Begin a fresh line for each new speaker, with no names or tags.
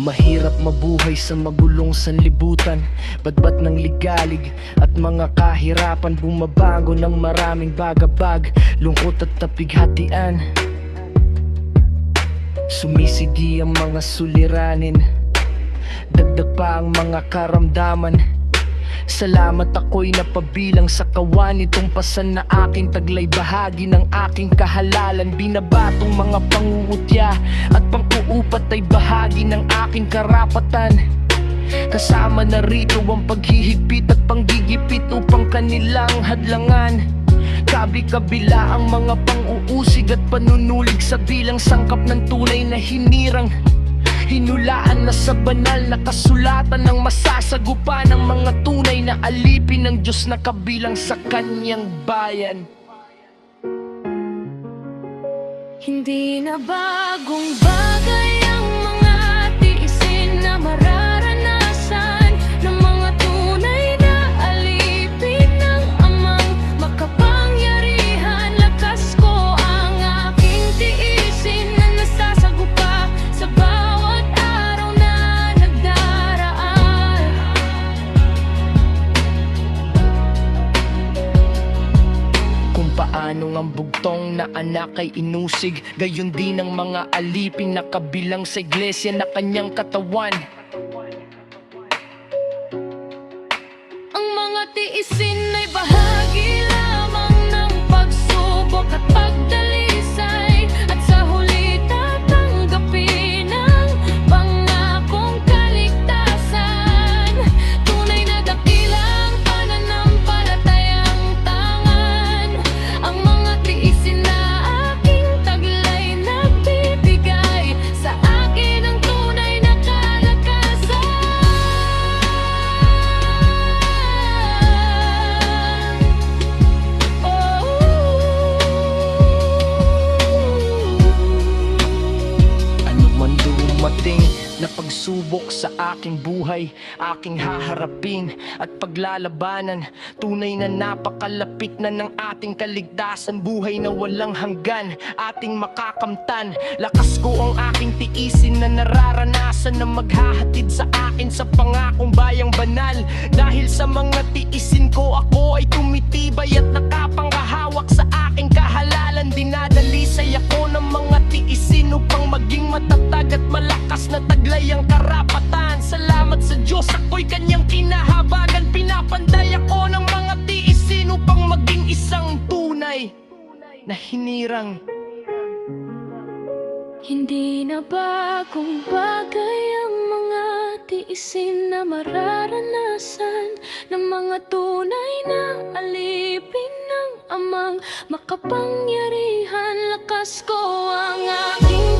Mahirap mabuhay sa magulong sanlibutan, badbat ng ligalig at mga kahirapan. Bumabago ng maraming bagabag, lungkot at tapighatian. Sumisigi ang mga suliranin, dagdag pa ang mga karamdaman. Salamat ako'y napabilang sa kawan itong pasan na aking taglay, bahagi ng aking kahalalan. Binabatong mga pangungutya at pang-uupat ay bahagi ng aking karapatan. Kasama na rito ang paghihigpit at panggigipit upang kanilang hadlangan. Kabi-kabila ang mga pang-uusig at panunulig sa bilang sangkap ng tunay na hinirang. Hinulaan na sa banal na kasulatan ng masasagupa ng mga tunay na alipin ng Diyos na kabilang sa kanyang bayan.
Hindi na bagong bagay ang mga tiisin na mararanasan ng mga tunay na alipin ng Amang makapangyarihan. Lakas ko ang aking tiisin na nasasagupa sa bawat araw na nagdaraan.
Kung paano ang bugtong na anak ay inusig, gayon din ang mga alipin na kabilang sa iglesia na kanyang katawan.
Ang mga tiisin ay bahagi lamang ng pagsubok at pagdalisay, at sa huli tatanggapin ang pangakong kaligtasan. Tunay na dakilang pananampalatayang tangan, ang mga tiisin na aking taglay nagbibigay sa akin ng tunay na kalakasan.
Ano man dumating na pagsubok sa aking buhay, aking haharapin at paglalabanan. Tunay na napakalapit na ng ating kaligtasan, buhay na walang hanggan ating makakamtan. Lakas ko ang aking tiisin na nararanasan na maghahatid sa akin sa pangakong bayang banal. Dahil sa mga tiisin ko, ako ay tumitibay at nakapanghahawak sa aking kahalalan. Dinadalisay ako ng mga tiisin upang maging matatag at malakas na taglay ang karapatan. Salamat sa Diyos, ako'y kanyang kinahabagan. Pinapanday ako ng mga tiisin upang maging isang tunay na hinirang.
Hindi na bagong bagay ang mga tiisin na mararanasan ng mga tunay na alipin ng Amang makapangyarihan. Lakas ko ang aking